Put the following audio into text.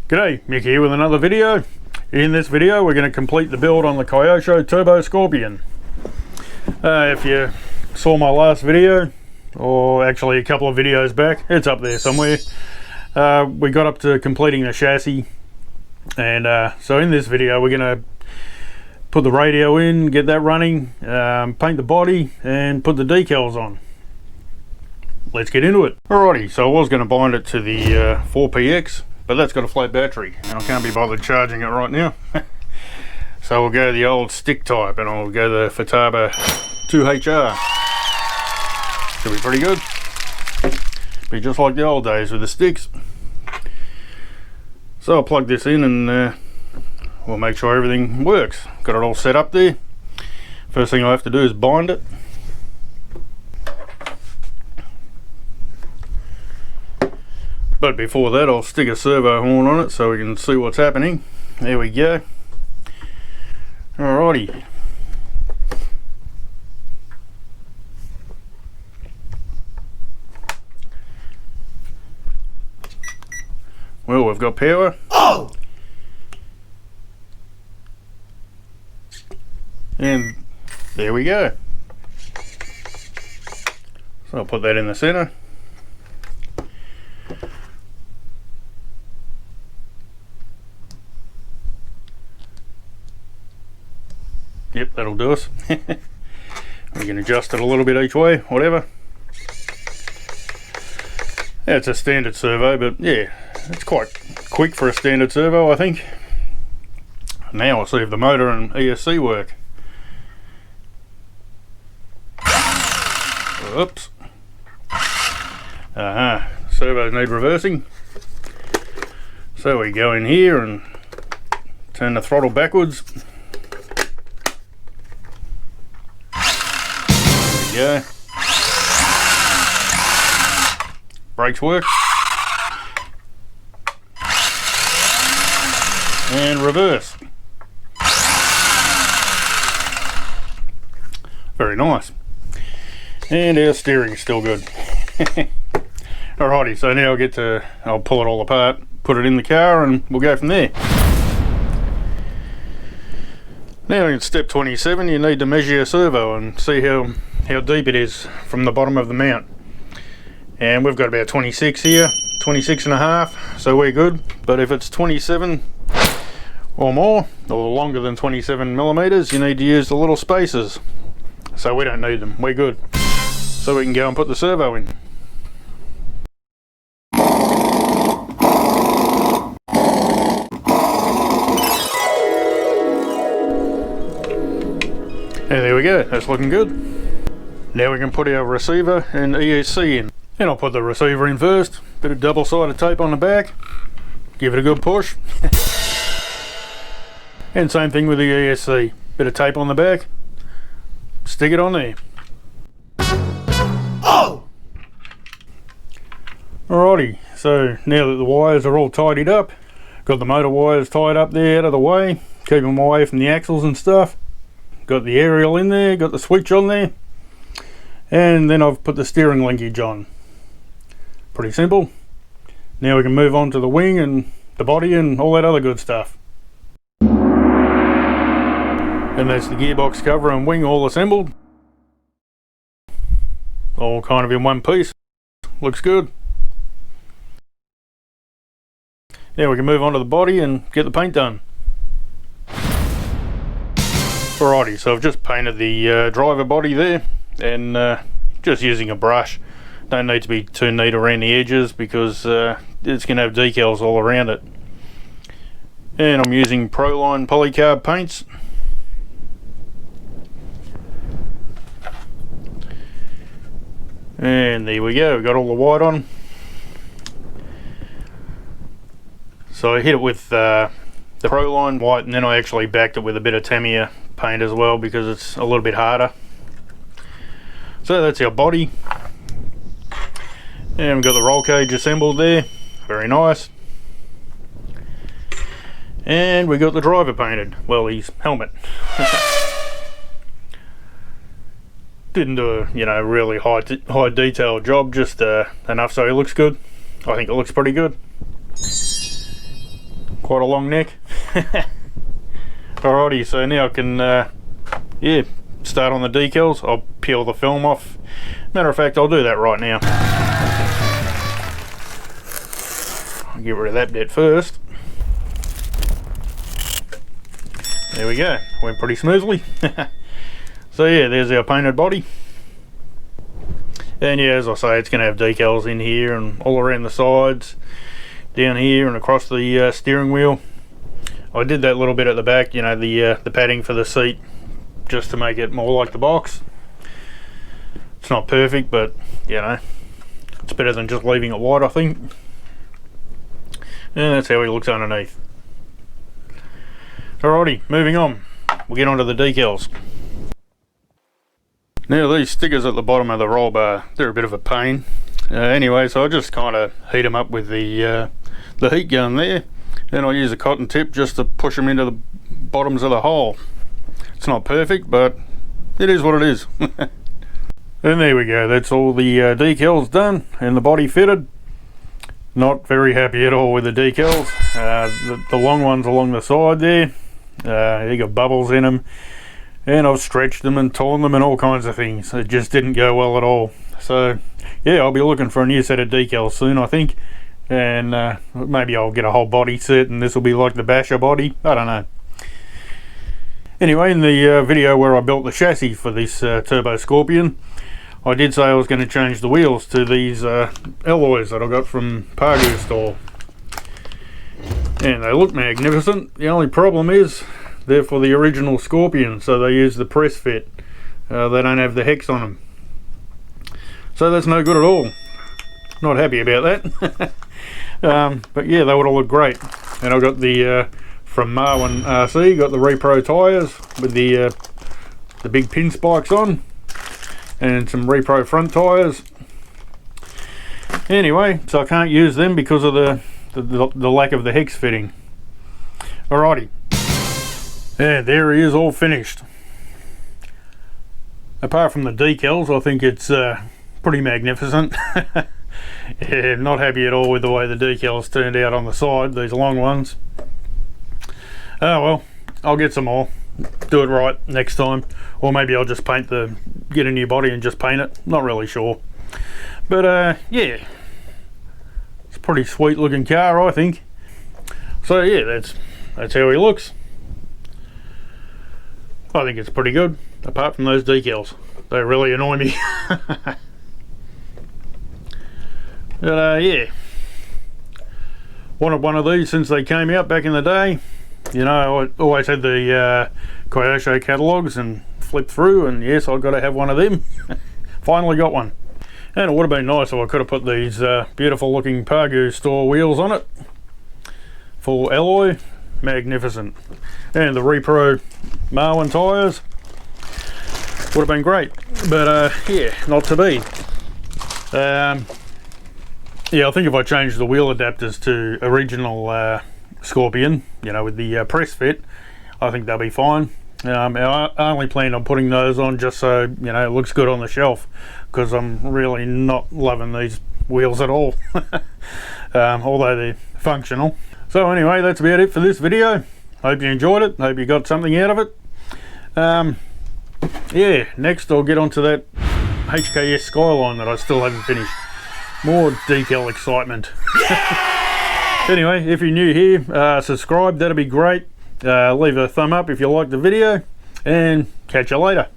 G'day, Mick here with another video. In this video we're going to complete the build on the Kyosho Turbo Scorpion. If you saw my last video, or actually a couple of videos back, it's up there somewhere, we got up to completing the chassis, and so in this video we're going to put the radio in, get that running, paint the body and put the decals on. Let's get into it. Alrighty, so I was going to bind it to the 4PX, but that's got a flat battery and I can't be bothered charging it right now. So we'll go the old stick type, and I'll go the Futaba 2HR. Should be pretty good. Be just like the old days with the sticks. So I'll plug this in and we'll make sure everything works. Got it all set up there. First thing I have to do is bind it. But before that, I'll stick a servo horn on it so we can see what's happening. There we go. Alrighty. Well, we've got power. Oh! And there we go. So I'll put that in the center. Yep, that'll do us. We can adjust it a little bit each way, whatever. Yeah, it's a standard servo, but yeah, it's quite quick for a standard servo, I think. Now I'll see if the motor and ESC work. Oops. Servos need reversing. So we go in here and turn the throttle backwards. There we go. Brakes work. And reverse. Very nice. And our steering's still good. Alrighty, so now I'll pull it all apart, put it in the car, and we'll go from there. Now in step 27 you need to measure your servo and see how deep it is from the bottom of the mount. And we've got about 26 here, 26 and a half, so we're good. But if it's 27 or more, or longer than 27 millimeters, you need to use the little spacers. So we don't need them, we're good. So we can go and put the servo in. And there we go, that's looking good. Now we can put our receiver and ESC in. And I'll put the receiver in first. Bit of double-sided tape on the back. Give it a good push. And same thing with the ESC. Bit of tape on the back. Stick it on there. Oh! Alrighty, so now that the wires are all tidied up, got the motor wires tied up there out of the way, keep them away from the axles and stuff. Got the aerial in there, got the switch on there, and then I've put the steering linkage on. Pretty simple. Now we can move on to the wing and the body and all that other good stuff. And that's the gearbox cover and wing all assembled. All kind of in one piece. Looks good. Now we can move on to the body and get the paint done. Alrighty, so I've just painted the driver body there, and just using a brush. Don't need to be too neat around the edges because it's going to have decals all around it. And I'm using Proline polycarb paints. And there we go, got all the white on. So I hit it with the Proline white, and then I actually backed it with a bit of Tamiya paint as well because it's a little bit harder. So that's our body, and we've got the roll cage assembled there, very nice. And we got the driver painted, well, his helmet. Didn't do a really high detail job, just enough so it looks good. I think it looks pretty good. quite a long neck. Alrighty, so now I can yeah, start on the decals. I'll peel the film off. Matter of fact, I'll do that right now. I'll get rid of that bit first. There we go, went pretty smoothly. So yeah, there's our painted body. And yeah, as I say, it's going to have decals in here and all around the sides, down here and across the steering wheel. I did that little bit at the back, you know, the padding for the seat, just to make it more like the box. It's not perfect, but you know, it's better than just leaving it white, I think. And that's how he looks underneath. Alrighty, moving on. We'll get onto the decals. Now these stickers at the bottom of the roll bar, they're a bit of a pain. Anyway, so I just kind of heat them up with the heat gun there. Then I'll use a cotton tip just to push them into the bottoms of the hole. It's not perfect, but it is what it is. And there we go, that's all the decals done and the body fitted. Not very happy at all with the decals. The long ones along the side there, they got bubbles in them, and I've stretched them and torn them and all kinds of things. It just didn't go well at all. So yeah, I'll be looking for a new set of decals soon, I think, and maybe I'll get a whole body set and this will be like the Basher body, I don't know. Anyway, in the video where I built the chassis for this Turbo Scorpion, I did say I was going to change the wheels to these alloys that I got from Pagu store. And they look magnificent. The only problem is they're for the original Scorpion, so they use the press fit. They don't have the hex on them. So that's no good at all. Not happy about that. But yeah, they would have looked great. And I got the, from Marwin RC, got the Repro tyres with the big pin spikes on. And some Repro front tyres. Anyway, so I can't use them because of the lack of the hex fitting. Alrighty. Yeah, there he is, all finished. Apart from the decals, I think it's pretty magnificent. Yeah, not happy at all with the way the decals turned out on the side, these long ones. Oh well, I'll get some more. Do it right next time, or maybe I'll just get a new body and just paint it. Not really sure, but yeah, it's a pretty sweet looking car, I think. So yeah, that's how he looks. I think it's pretty good, apart from those decals. They really annoy me. But yeah, wanted one of these since they came out back in the day. You know, I always had the Kyosho catalogues and flipped through, and yes, I've got to have one of them. Finally got one. And it would have been nice if I could have put these beautiful looking Pagu store wheels on it. Full alloy, magnificent. And the Repro Marwin tyres would have been great, but yeah, not to be. Yeah, I think if I change the wheel adapters to original Scorpion, you know, with the press fit, I think they'll be fine. I only plan on putting those on just so, you know, it looks good on the shelf, because I'm really not loving these wheels at all. Although they're functional. So anyway, that's about it for this video. Hope you enjoyed it. Hope you got something out of it. Yeah, next I'll get onto that HKS Skyline that I still haven't finished. More decal excitement. Anyway, if you're new here, subscribe, that'd be great. Leave a thumb up if you like the video, and catch you later.